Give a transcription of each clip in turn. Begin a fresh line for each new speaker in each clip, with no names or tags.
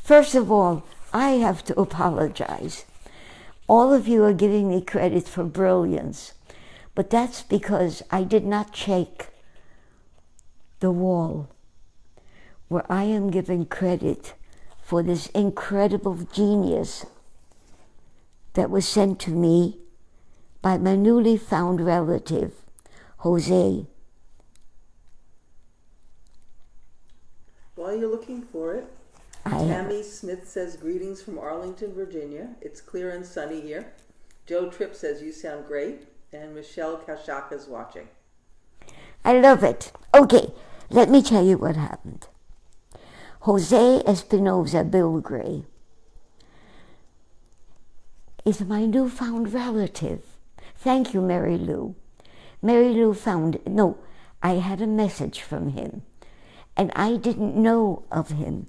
First of all, I have to apologize. All of you are giving me credit for brilliance, but that's because I did not check the wall where I am giving credit for this incredible genius that was sent to me by my newly found relative, Jose.
While you're looking for it, Tammy Smith says, greetings from Arlington, Virginia. It's clear and sunny here. Joe Tripp says, you sound great. And Michelle Kashaka is watching.
I love it. Okay, let me tell you what happened. Jose Espinoza Bilgray is my newfound relative. Thank you, Mary Lou. Mary Lou I had a message from him, and I didn't know of him.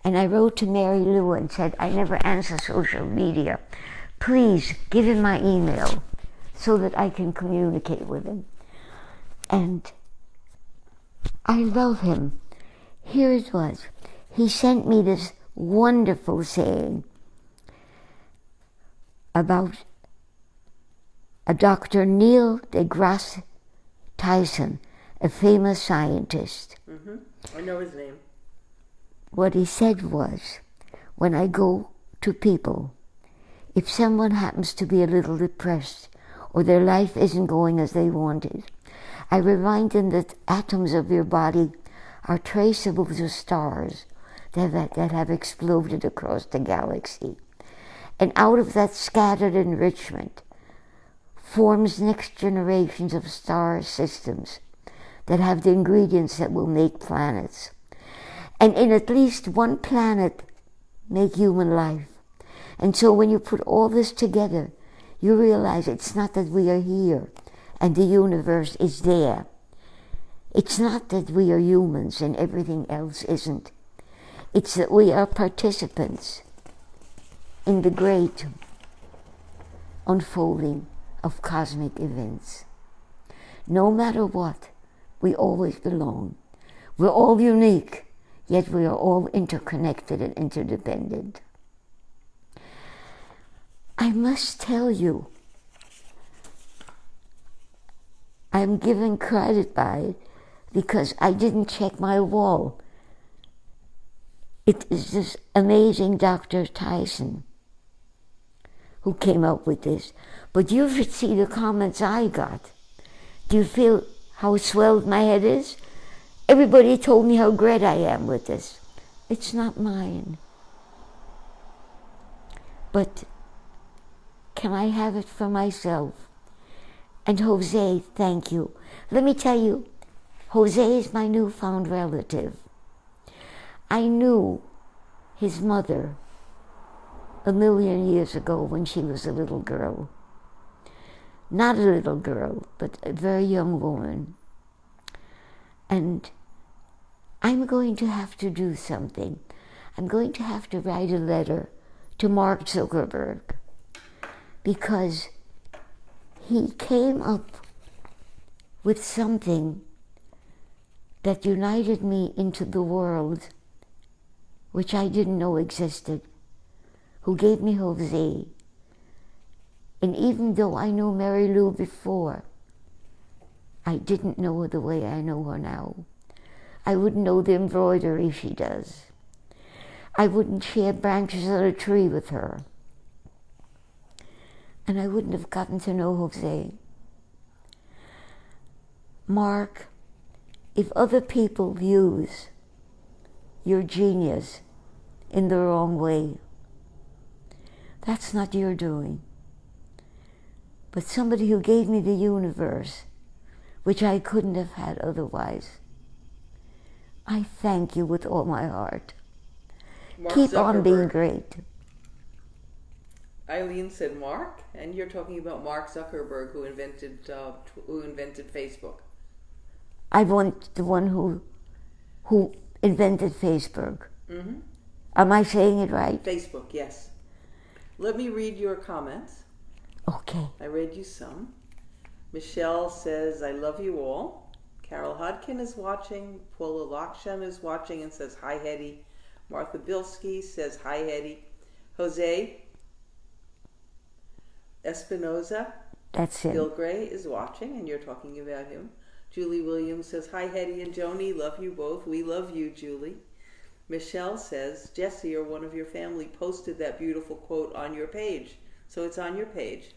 And I wrote to Mary Lou and said, I never answer social media. Please give him my email so that I can communicate with him. And I love him. Here it was. He sent me this wonderful saying about a Dr. Neil deGrasse Tyson, a famous scientist.
Mm-hmm. I know his name.
What he said was, when I go to people, if someone happens to be a little depressed or their life isn't going as they wanted, I remind them that atoms of your body are traceable to stars that have exploded across the galaxy. And out of that scattered enrichment forms next generations of star systems that have the ingredients that will make planets. And in at least one planet, make human life. And so when you put all this together, you realize it's not that we are here and the universe is there. It's not that we are humans and everything else isn't. It's that we are participants in the great unfolding of cosmic events. No matter what, we always belong. We're all unique, yet we are all interconnected and interdependent. I must tell you, I'm given credit by it because I didn't check my wall. It is this amazing Dr. Tyson who came up with this. But you should see the comments I got. Do you feel how swelled my head is? Everybody told me how great I am with this. It's not mine. But can I have it for myself? And Jose, thank you. Let me tell you, Jose is my newfound relative. I knew his mother a million years ago when she was a little girl. Not a little girl, but a very young woman. And I'm going to have to do something. I'm going to have to write a letter to Mark Zuckerberg because he came up with something that united me into the world, which I didn't know existed, who gave me Jose. And even though I knew Mary Lou before, I didn't know her the way I know her now. I wouldn't know the embroidery she does. I wouldn't share branches of a tree with her. And I wouldn't have gotten to know Jose. Mark, if other people use your genius in the wrong way, that's not your doing. But somebody who gave me the universe, which I couldn't have had otherwise, I thank you with all my heart. Keep on being great.
Eileen said Mark, and you're talking about Mark Zuckerberg, who invented Facebook.
I want the one who invented Facebook.
Mm-hmm.
Am I saying it right?
Facebook, yes. Let me read your comments.
Okay.
I read you some. Michelle says, I love you all. Carol Hodkin is watching. Paula Lakshan is watching and says, hi, Hedy. Martha Bilski says, hi, Hedy. Jose Espinoza.
That's him.
Bill Gray is watching, and you're talking about him. Julie Williams says, hi, Hedy and Joni. Love you both. We love you, Julie. Michelle says, Jesse or one of your family posted that beautiful quote on your page. So it's on your page.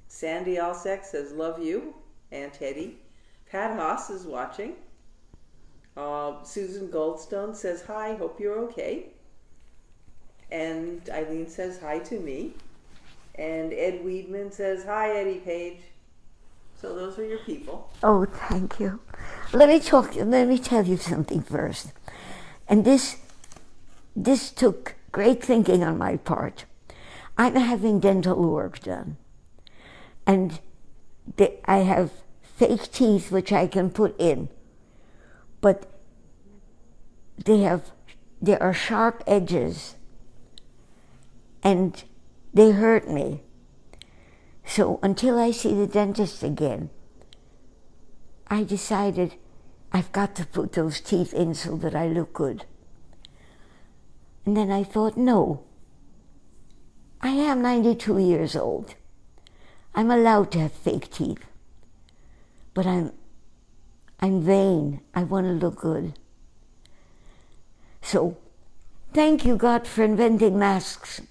Sandy Alsek says, love you, Aunt Hedy. Pat Haas is watching. Susan Goldstone says, hi, hope you're okay. And Eileen says, hi to me. And Ed Weedman says, hi, Eddie Page. So those are your people.
Oh, thank you. Let me tell you something first. And this took great thinking on my part. I'm having dental work done. And I have fake teeth which I can put in. But there are sharp edges. And they hurt me. So until I see the dentist again, I decided I've got to put those teeth in so that I look good. And then I thought, no, I am 92 years old. I'm allowed to have fake teeth. But I'm vain. I want to look good. So, thank you, God, for inventing masks.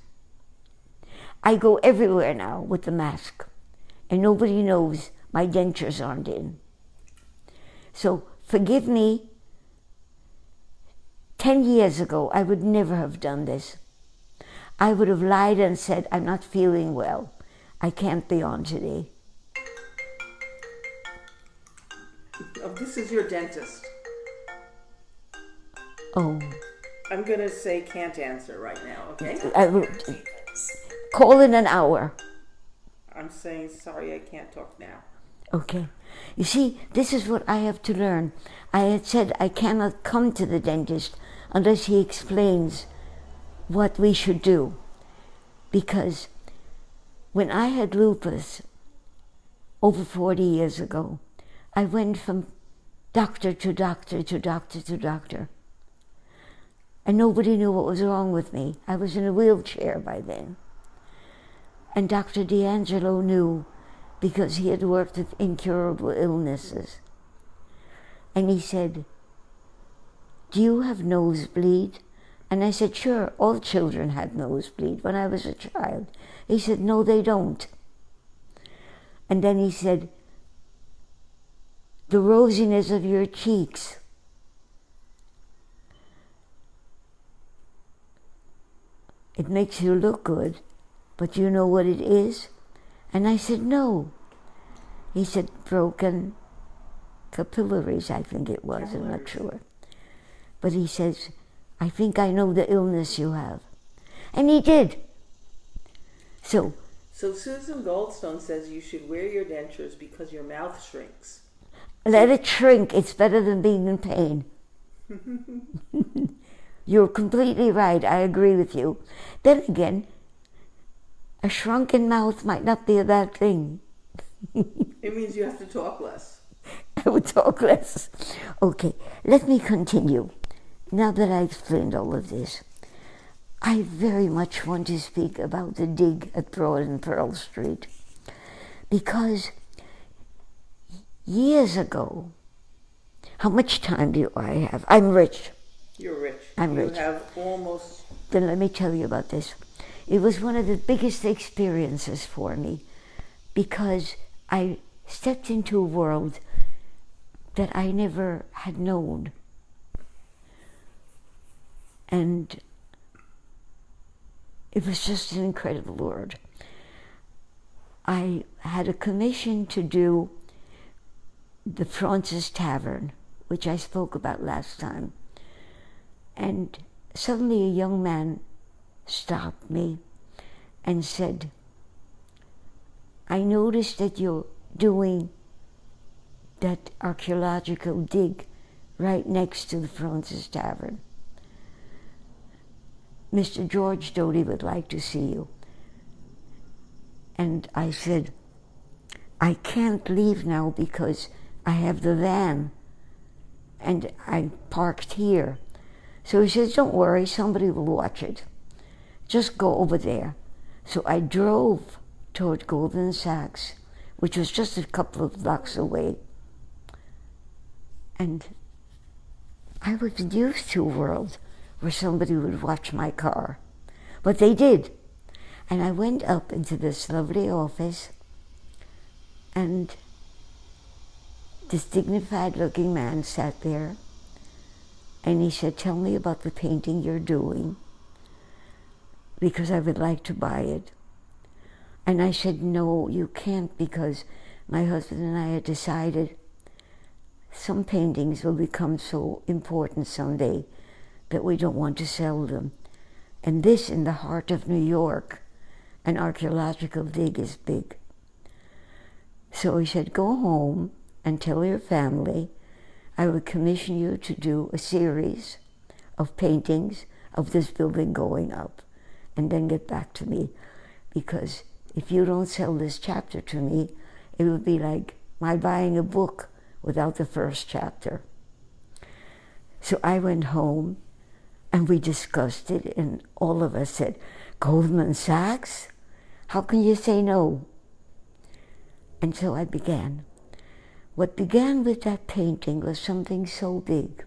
I go everywhere now with the mask, and nobody knows my dentures aren't in. So, forgive me. 10 years ago, I would never have done this. I would have lied and said, I'm not feeling well. I can't be on today.
Oh, this is your dentist.
Oh.
I'm going to say can't answer right now, okay?
Call in an hour.
I'm saying sorry, I can't talk now.
Okay. You see, this is what I have to learn. I had said I cannot come to the dentist unless he explains what we should do. Because when I had lupus over 40 years ago, I went from doctor to doctor to doctor to doctor. And nobody knew what was wrong with me. I was in a wheelchair by then. And Dr. D'Angelo knew because he had worked with incurable illnesses. And he said, do you have nosebleed? And I said, sure, all children had nosebleed when I was a child. He said, no, they don't. And then he said, the rosiness of your cheeks. It makes you look good, but you know what it is? And I said, no. He said, broken capillaries, I think it was, I'm not sure. But he says, I think I know the illness you have. And he did. So
Susan Goldstone says you should wear your dentures because your mouth shrinks.
Let it shrink. It's better than being in pain. You're completely right. I agree with you. Then again, a shrunken mouth might not be a bad thing.
It means you have to talk less.
I would talk less. Okay, let me continue. Now that I explained all of this, I very much want to speak about the dig at Broad and Pearl Street. Because years ago, how much time do I have? I'm rich.
You're rich.
I'm rich.
You have almost...
Then let me tell you about this. It was one of the biggest experiences for me because I stepped into a world that I never had known. And it was just an incredible world. I had a commission to do the Francis Tavern, which I spoke about last time. And suddenly a young man stopped me and said, I noticed that you're doing that archaeological dig right next to the Francis Tavern. Mr. George Doty would like to see you. And I said, I can't leave now because I have the van and I'm parked here. So he says, don't worry, somebody will watch it. Just go over there. So I drove toward Goldman Sachs, which was just a couple of blocks away. And I wasn't used to a world where somebody would watch my car. But they did. And I went up into this lovely office, and this dignified-looking man sat there, and he said, tell me about the painting you're doing, because I would like to buy it. And I said, no, you can't, because my husband and I had decided some paintings will become so important someday that we don't want to sell them. And this, in the heart of New York, an archaeological dig is big. So he said, go home and tell your family I would commission you to do a series of paintings of this building going up, and then get back to me, because if you don't sell this chapter to me, it would be like my buying a book without the first chapter. So I went home, and we discussed it, and all of us said, Goldman Sachs? How can you say no? And so I began. What began with that painting was something so big,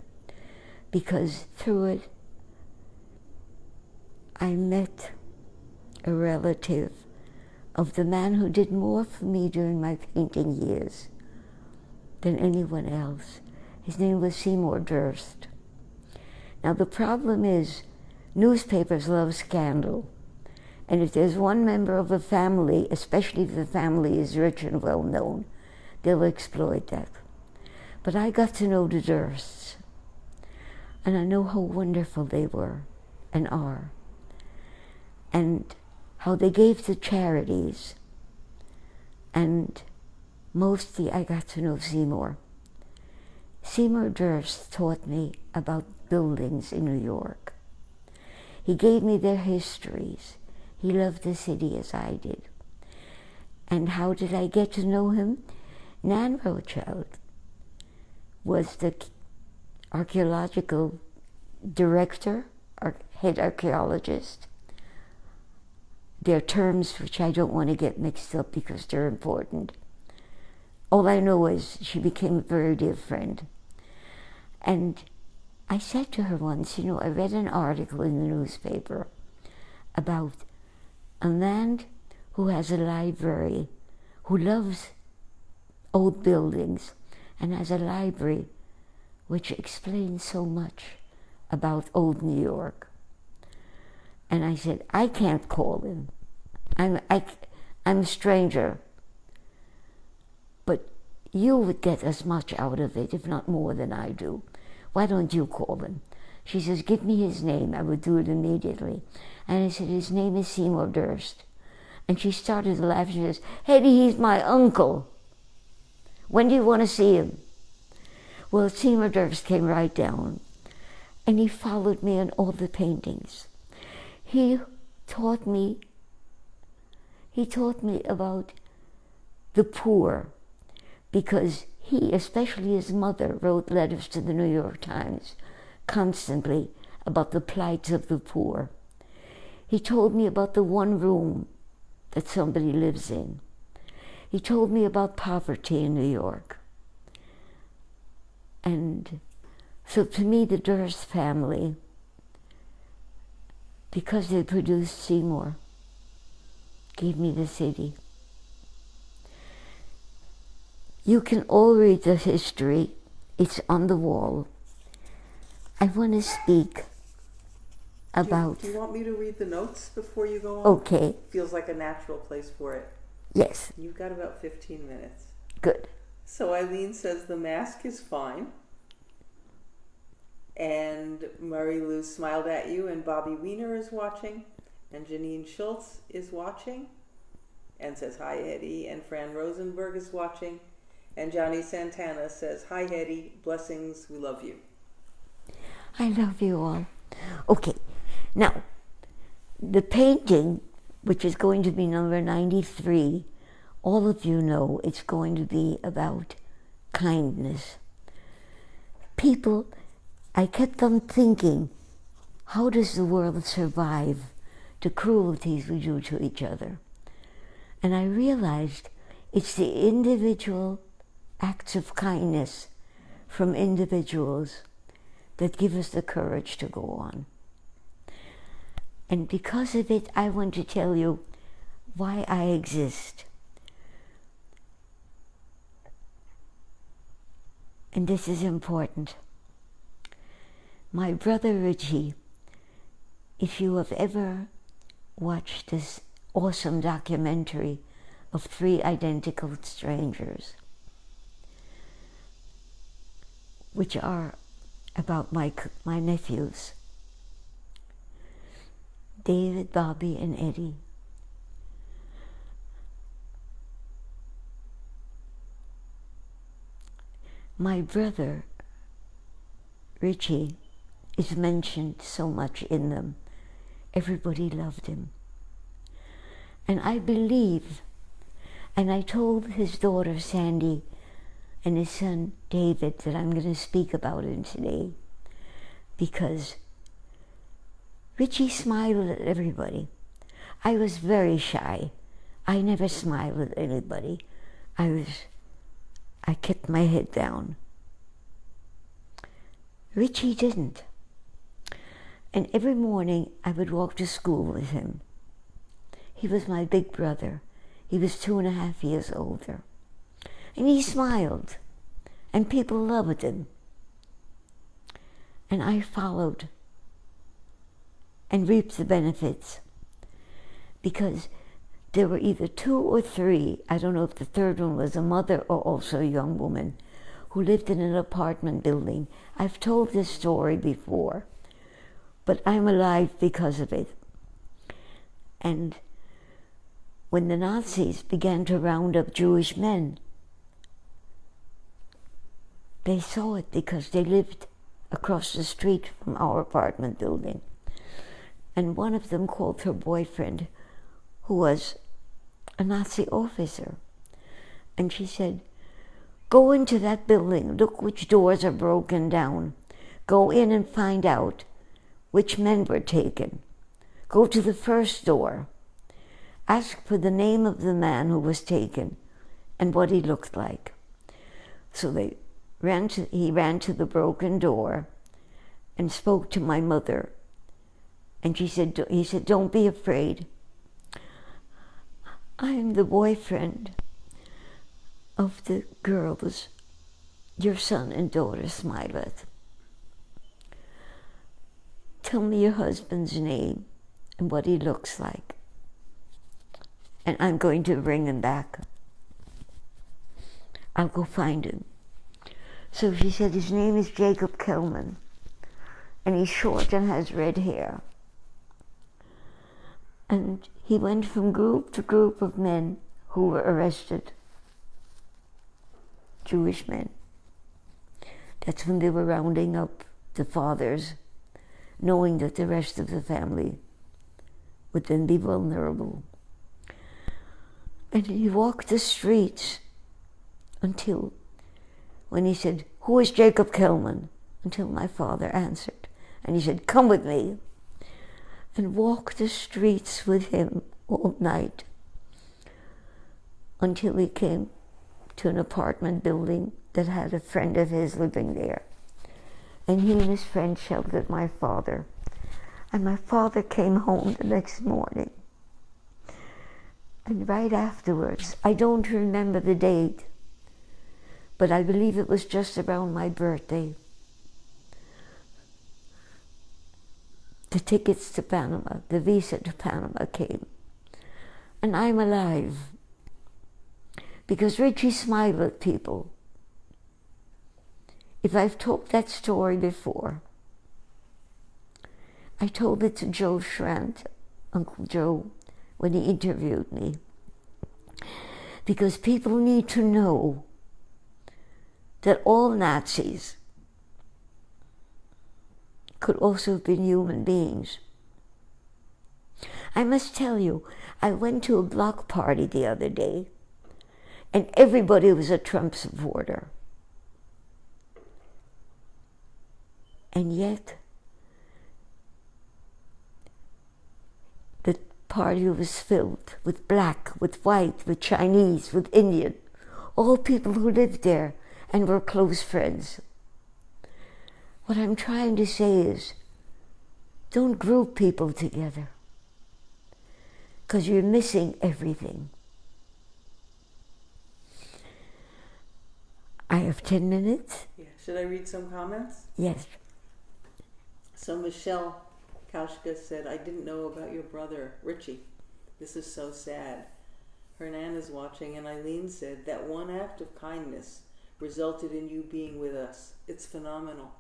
because through it, I met a relative of the man who did more for me during my painting years than anyone else. His name was Seymour Durst. Now the problem is, newspapers love scandal. And if there's one member of a family, especially if the family is rich and well known, they'll exploit that. But I got to know the Dursts, and I know how wonderful they were and are, and how they gave to charities. And mostly I got to know Seymour. Seymour Durst taught me about buildings in New York. He gave me their histories. He loved the city as I did. And how did I get to know him? Nan Rothschild was the archaeological director, or head archaeologist. They're terms which I don't want to get mixed up because they're important. All I know is she became a very dear friend. And I said to her once, you know, I read an article in the newspaper about a man who has a library, who loves old buildings, and has a library which explains so much about old New York. And I said, I can't call him. I'm a stranger. But you would get as much out of it, if not more than I do. Why don't you call him? She says, give me his name. I would do it immediately. And I said, his name is Seymour Durst. And she started to laugh. She says, Hedy, he's my uncle. When do you want to see him? Well, Seymour Durst came right down, and he followed me on all the paintings. He taught me about the poor, because he, especially his mother, wrote letters to the New York Times constantly about the plight of the poor. He told me about the one room that somebody lives in. He told me about poverty in New York. And so to me, the Durst family, because they produced Seymour, gave me the city. You can all read the history. It's on the wall. I want to speak about...
Do you want me to read the notes before you go on?
Okay.
Feels like a natural place for it.
Yes.
You've got about 15 minutes.
Good.
So Eileen says the mask is fine. And Murray Lou smiled at you, and Bobby Wiener is watching. And Janine Schultz is watching and says, hi, Hedy. And Fran Rosenberg is watching. And Johnny Santana says, hi, Hedy. Blessings. We love you.
I love you all. Okay. Now, the painting, which is going to be number 93, all of you know it's going to be about kindness. People, I kept on thinking, how does the world survive the cruelties we do to each other? And I realized it's the individual acts of kindness from individuals that give us the courage to go on. And because of it, I want to tell you why I exist. And this is important. My brother Richie, if you have ever watched this awesome documentary of 3 identical strangers, which are about my nephews, David, Bobby, and Eddie. My brother, Richie, is mentioned so much in them. Everybody loved him. And I believe, and I told his daughter Sandy and his son David that I'm going to speak about him today, because Richie smiled at everybody. I was very shy. I never smiled at anybody. I kept my head down. Richie didn't. And every morning I would walk to school with him. He was my big brother. He was 2.5 years older. And he smiled. And people loved him. And I followed and reaped the benefits. Because there were either 2 or 3, I don't know if the third one was a mother or also a young woman, who lived in an apartment building. I've told this story before, but I'm alive because of it. And when the Nazis began to round up Jewish men, they saw it because they lived across the street from our apartment building. And one of them called her boyfriend, who was a Nazi officer. And she said, "Go into that building, look which doors are broken down. Go in and find out which men were taken. Go to the first door. Ask for the name of the man who was taken and what he looked like." So he ran to the broken door and spoke to my mother. And he said, "Don't be afraid. I am the boyfriend of the girls your son and daughter smile at. Tell me your husband's name and what he looks like, and I'm going to bring him back. I'll go find him." So she said, "His name is Jacob Kelman, and he's short and has red hair." And he went from group to group of men who were arrested, Jewish men. That's when they were rounding up the fathers, knowing that the rest of the family would then be vulnerable. And he walked the streets until, when he said, "Who is Jacob Kelman?" until my father answered. And he said, "Come with me." And walked the streets with him all night until he came to an apartment building that had a friend of his living there. And he and his friend sheltered my father. And my father came home the next morning. And right afterwards, I don't remember the date, but I believe it was just around my birthday, the tickets to Panama, the visa to Panama came. And I'm alive because Richie smiled at people. If I've told that story before, I told it to Joe Schrant, Uncle Joe, when he interviewed me. Because people need to know that all Nazis could also have been human beings. I must tell you, I went to a block party the other day, and everybody was a Trump supporter. And yet, party was filled with black, with white, with Chinese, with Indian, all people who lived there and were close friends. What I'm trying to say is, don't group people together, because you're missing everything. I have 10 minutes.
Yeah. Should I read some comments?
Yes.
So Michelle Kaushka said, I didn't know about your brother, Richie. This is so sad. Hernan is watching, and Eileen said, that one act of kindness resulted in you being with us. It's phenomenal.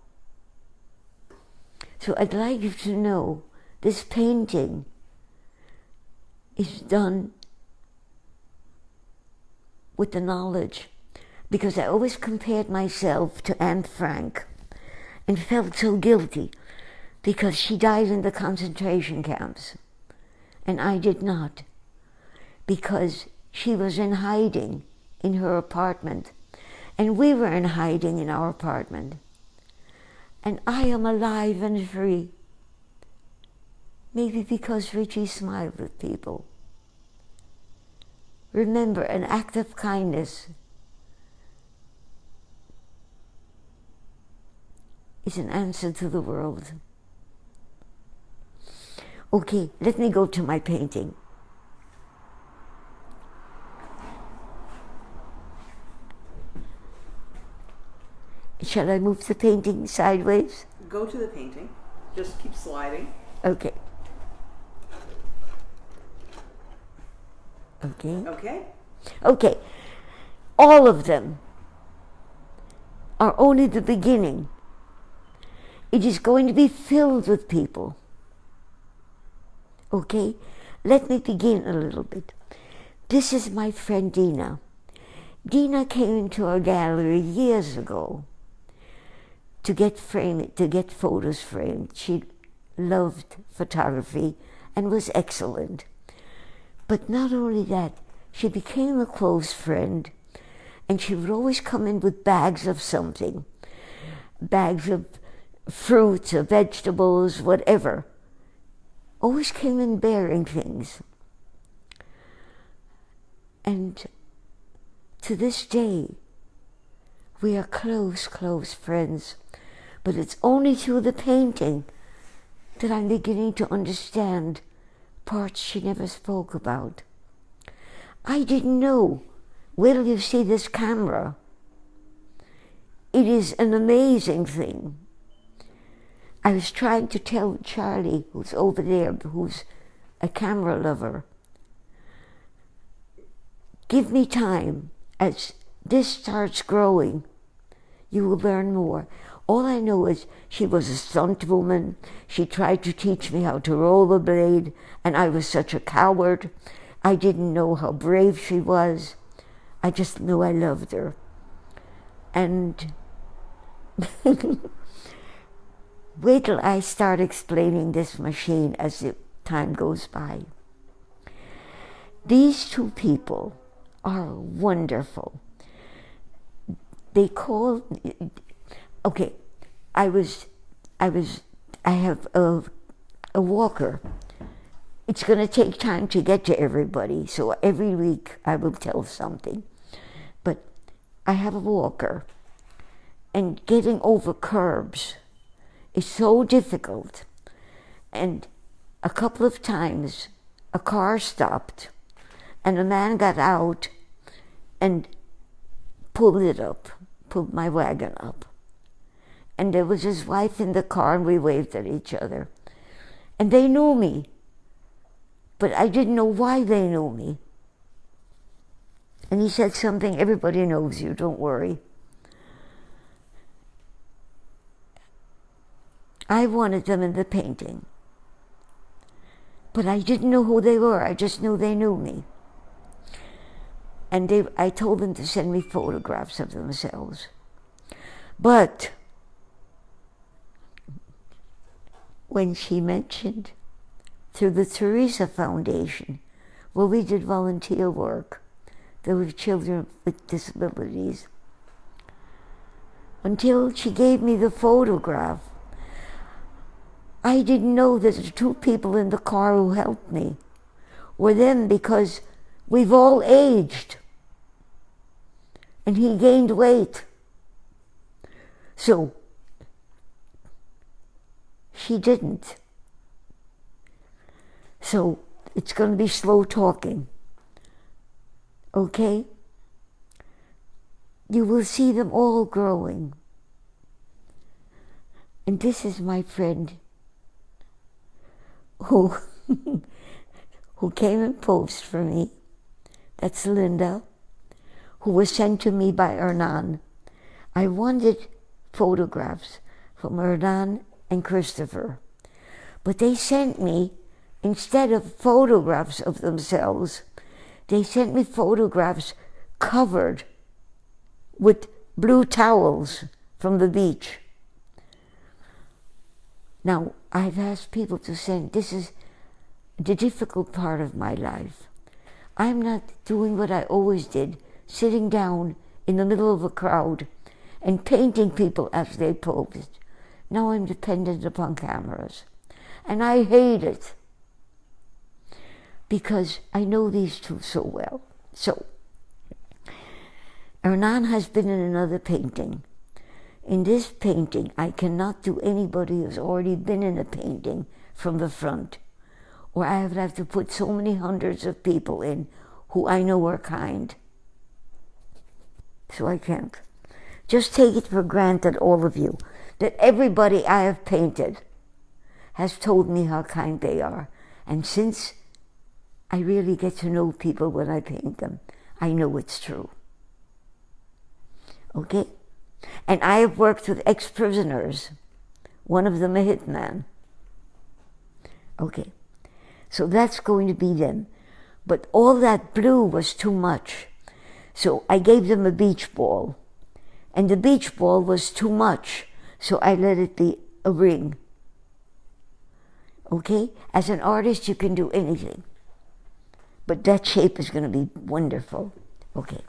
So I'd like you to know this painting is done with the knowledge, because I always compared myself to Anne Frank and felt so guilty because she died in the concentration camps and I did not, because she was in hiding in her apartment and we were in hiding in our apartment. And I am alive and free. Maybe because Richie smiled at people. Remember, an act of kindness is an answer to the world. Okay, let me go to my painting. Shall I move the painting sideways?
Go to the painting. Just keep sliding.
Okay. Okay.
Okay.
Okay. All of them are only the beginning. It is going to be filled with people. Okay? Let me begin a little bit. This is my friend Dina. Dina came into our gallery years ago to get photos framed. She loved photography and was excellent. But not only that, she became a close friend, and she would always come in with bags of something, bags of fruits or vegetables, whatever. Always came in bearing things. And to this day, we are close, close friends. But it's only through the painting that I'm beginning to understand parts she never spoke about. I didn't know. Will you see this camera? It is an amazing thing. I was trying to tell Charlie, who's over there, who's a camera lover, give me time. As this starts growing, you will learn more. All I know is she was a stunt woman. She tried to teach me how to rollerblade, and I was such a coward. I didn't know how brave she was. I just knew I loved her. And wait till I start explaining this machine as the time goes by. These two people are wonderful. They call, okay, I have a walker. It's going to take time to get to everybody, so every week I will tell something. But I have a walker, and getting over curbs is so difficult. And a couple of times a car stopped and a man got out and pulled my wagon up. And there was his wife in the car and we waved at each other. And they knew me, but I didn't know why they knew me. And he said something, everybody knows you, don't worry. I wanted them in the painting, but I didn't know who they were. I just knew they knew me. And I told them to send me photographs of themselves. But when she mentioned through the Teresa Foundation, where we did volunteer work, there were children with disabilities, until she gave me the photograph, I didn't know that the two people in the car who helped me or them, because we've all aged. And he gained weight. So she didn't. So it's going to be slow talking. Okay? You will see them all growing. And this is my friend who came and posed for me. That's Linda, who was sent to me by Hernan. I wanted photographs from Hernan and Christopher, but they sent me, instead of photographs of themselves, they sent me photographs covered with blue towels from the beach. Now, I've asked people to send, this is the difficult part of my life. I'm not doing what I always did, sitting down in the middle of a crowd and painting people as they posed. Now I'm dependent upon cameras. And I hate it, because I know these two so well. So, Hernan has been in another painting. In this painting, I cannot do anybody who's already been in a painting from the front, or I would have to put so many hundreds of people in who I know are kind. So I can't. Just take it for granted, all of you, that everybody I have painted has told me how kind they are. And since I really get to know people when I paint them, I know it's true. Okay? And I have worked with ex-prisoners, one of them a hitman. Okay, so that's going to be them. But all that blue was too much. So I gave them a beach ball. And the beach ball was too much, so I let it be a ring. Okay? As an artist, you can do anything. But that shape is going to be wonderful. Okay.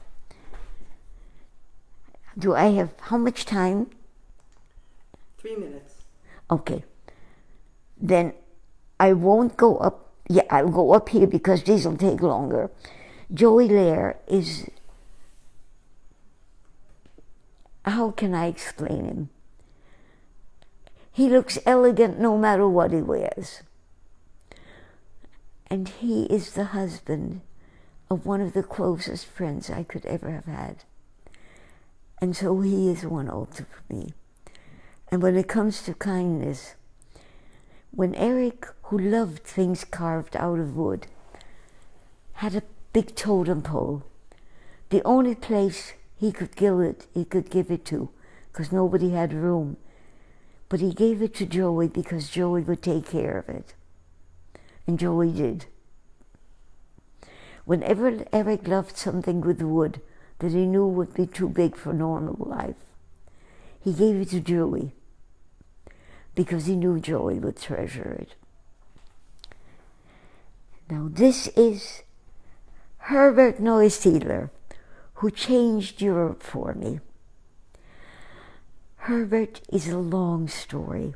Do I have, how much time?
3 minutes.
Okay. Then I won't go up. Yeah, I'll go up here because these will take longer. Joey Lair is, how can I explain him? He looks elegant no matter what he wears. And he is the husband of one of the closest friends I could ever have had. And so he is one also for me. And when it comes to kindness, when Eric, who loved things carved out of wood, had a big totem pole, the only place he could give it to, because nobody had room. But he gave it to Joey because Joey would take care of it. And Joey did. Whenever Eric loved something with wood that he knew would be too big for normal life, he gave it to Joey because he knew Joey would treasure it. Now this is Herbert Neusiedler, who changed Europe for me. Herbert is a long story.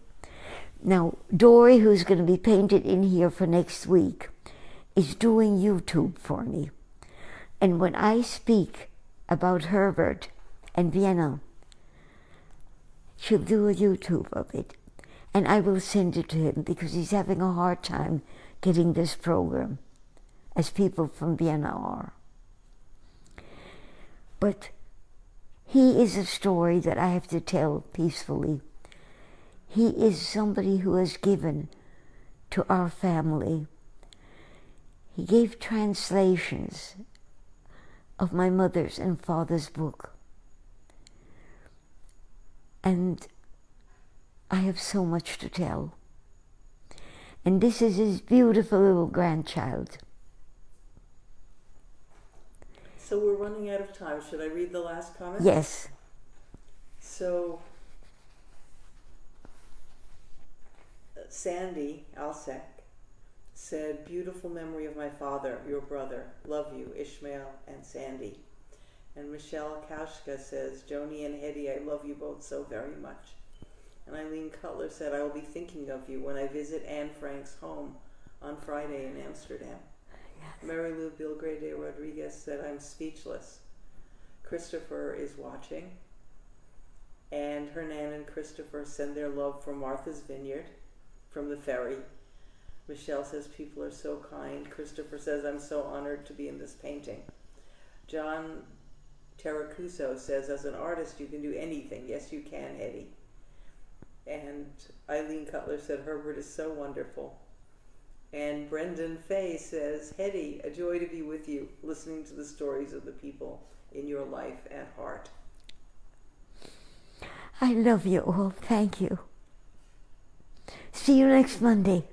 Now, Dory, who's going to be painted in here for next week, is doing YouTube for me. And when I speak about Herbert and Vienna, she'll do a YouTube of it. And I will send it to him because he's having a hard time getting this program, as people from Vienna are. But he is a story that I have to tell peacefully. He is somebody who has given to our family. He gave translations of my mother's and father's book. And I have so much to tell. And this is his beautiful little grandchild.
So we're running out of time. Should I read the last comment?
Yes.
So, Sandy Alsek said, beautiful memory of my father, your brother. Love you, Ishmael and Sandy. And Michelle Kaushka says, Joni and Hedy, I love you both so very much. And Eileen Cutler said, I will be thinking of you when I visit Anne Frank's home on Friday in Amsterdam.
Yeah.
Mary Lou Bilgrade Rodriguez said, I'm speechless. Christopher is watching. And Hernan and Christopher send their love from Martha's Vineyard, from the ferry. Michelle says, people are so kind. Christopher says, I'm so honored to be in this painting. John Terracuso says, as an artist, you can do anything. Yes, you can, Hedy. And Eileen Cutler said, Herbert is so wonderful. And Brendan Fay says, Hedy, a joy to be with you, listening to the stories of the people in your life and heart.
I love you all. Thank you. See you next Monday.